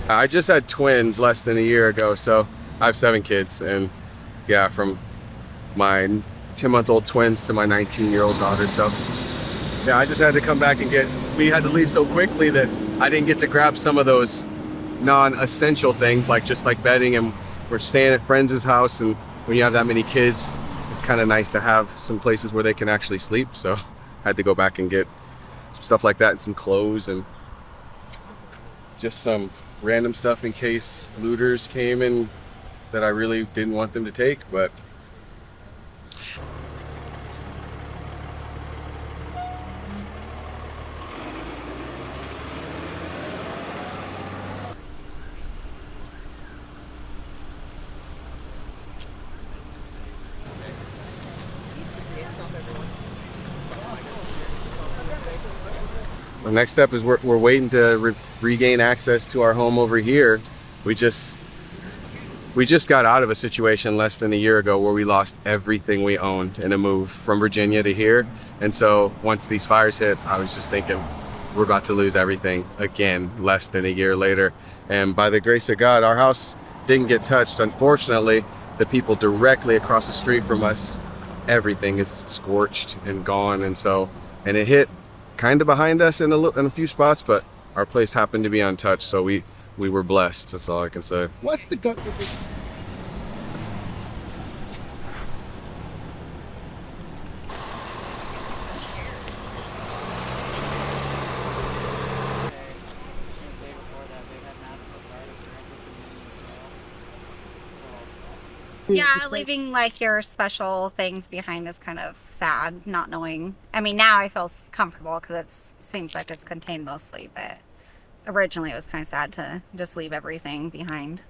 I just had twins less than a year ago, so I have 7 kids, and yeah, from my 10-month-old twins to my 19-year-old daughter. So yeah, I just had to come back and we had to leave so quickly that I didn't get to grab some of those non-essential things, like just like bedding, and we're staying at friends' house, and when you have that many kids, it's kind of nice to have some places where they can actually sleep. So I had to go back and get some stuff like that and some clothes and just some random stuff in case looters came in that I really didn't want them to take. But the next step is we're waiting to regain access to our home over here. We just got out of a situation less than a year ago where we lost everything we owned in a move from Virginia to here. And so once these fires hit, I was just thinking, we're about to lose everything again less than a year later. And by the grace of God, our house didn't get touched. Unfortunately, the people directly across the street from us, everything is scorched and gone. And it hit kind of behind us in a few spots, but our place happened to be untouched, so we were blessed. That's all I can say. What's the gut? Yeah, leaving like your special things behind is kind of sad, not knowing. I mean, now I feel comfortable because it seems like it's contained mostly, but originally it was kind of sad to just leave everything behind.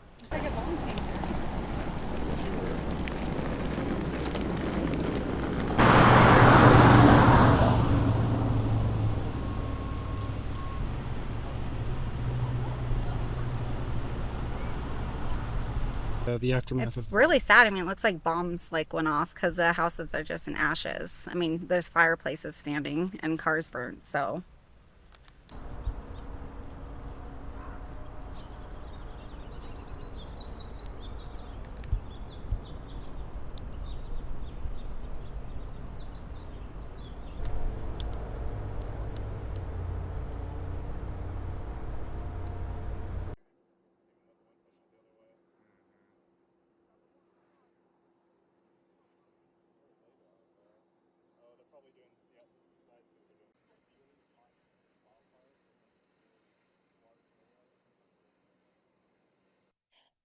The aftermath It's of really sad. I mean, it looks like bombs like went off because the houses are just in ashes. I mean, there's fireplaces standing and cars burnt, so.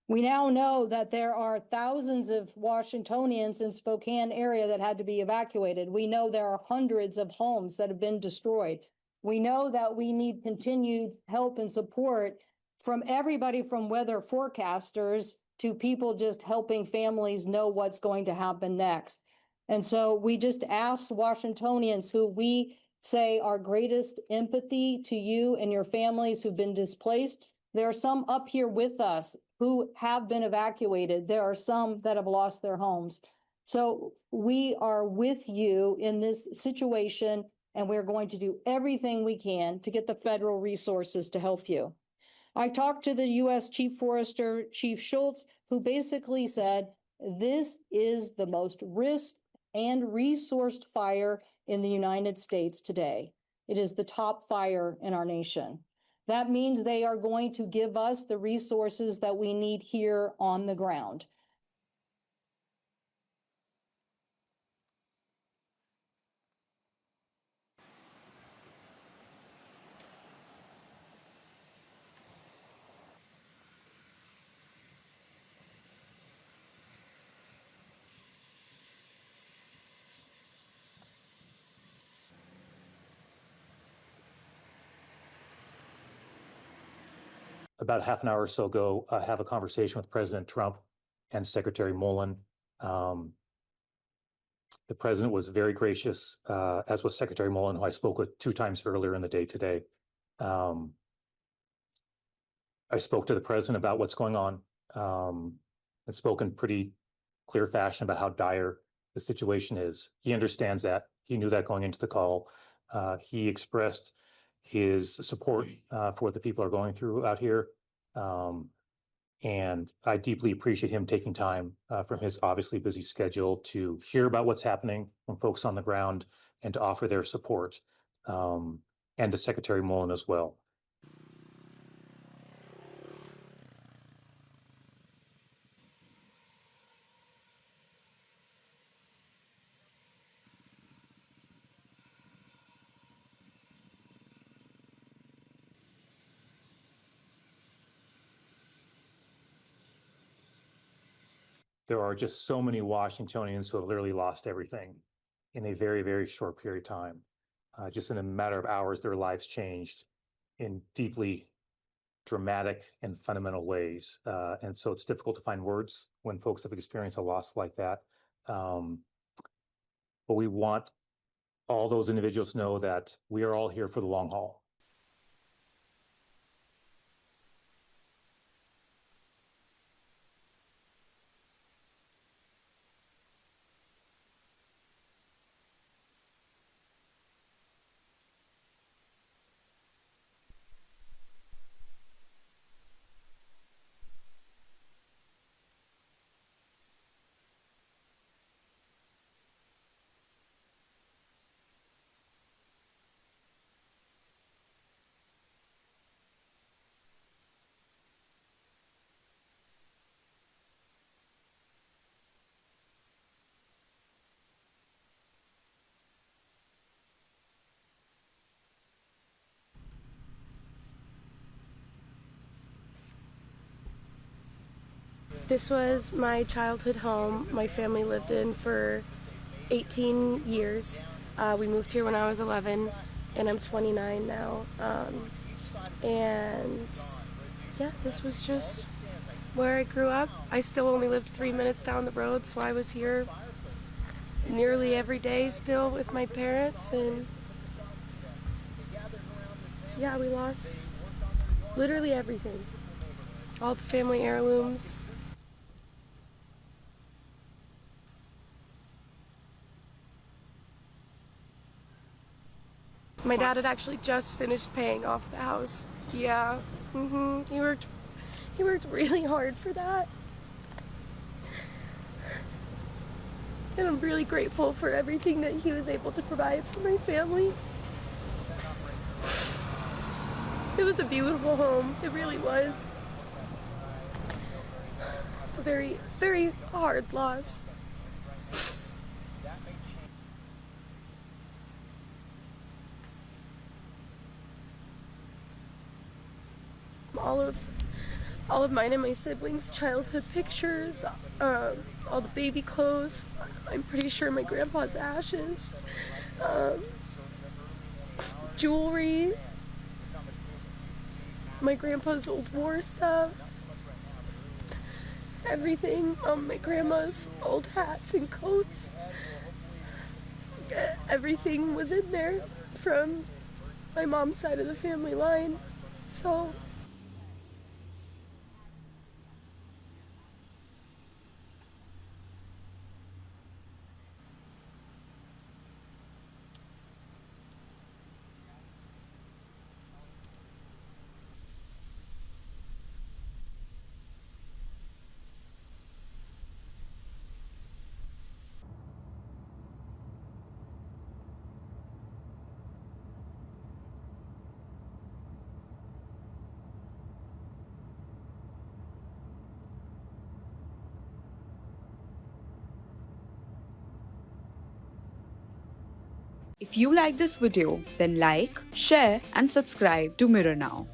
We now know that there are thousands of Washingtonians in Spokane area that had to be evacuated. We know there are hundreds of homes that have been destroyed. We know that we need continued help and support from everybody from weather forecasters to people just helping families know what's going to happen next. And so we just ask Washingtonians, who we say our greatest empathy to you and your families who've been displaced. There are some up here with us who have been evacuated. There are some that have lost their homes. So we are with you in this situation, and we're going to do everything we can to get the federal resources to help you. I talked to the U.S. Chief Forester, Chief Schultz, who basically said, this is the most risked and resourced fire in the United States today. It is the top fire in our nation. That means they are going to give us the resources that we need here on the ground. About half an hour or so ago, I have a conversation with President Trump and Secretary Mullen. The president was very gracious, as was Secretary Mullen, who I spoke with 2 times earlier in the day today. I spoke to the president about what's going on, and spoke in pretty clear fashion about how dire the situation is. He understands that. He knew that going into the call. He expressed his support for what the people are going through out here. And I deeply appreciate him taking time from his obviously busy schedule to hear about what's happening from folks on the ground and to offer their support, and to Secretary Mullen as well. There are just so many Washingtonians who have literally lost everything in a very, very short period of time. Just in a matter of hours, their lives changed in deeply dramatic and fundamental ways. And so it's difficult to find words when folks have experienced a loss like that. But we want all those individuals to know that we are all here for the long haul. This was my childhood home. My family lived in for 18 years. We moved here when I was 11, and I'm 29 now. And yeah, this was just where I grew up. I still only lived 3 minutes down the road, so I was here nearly every day still with my parents. And yeah, we lost literally everything. All the family heirlooms. My dad had actually just finished paying off the house. Yeah, He worked really hard for that. And I'm really grateful for everything that he was able to provide for my family. It was a beautiful home. It really was. It's a very, very hard loss. All of mine and my siblings' childhood pictures, all the baby clothes. I'm pretty sure my grandpa's ashes, jewelry, my grandpa's old war stuff, everything, my grandma's old hats and coats. Everything was in there from my mom's side of the family line. So If you like this video, then like, share and subscribe to Mirror Now.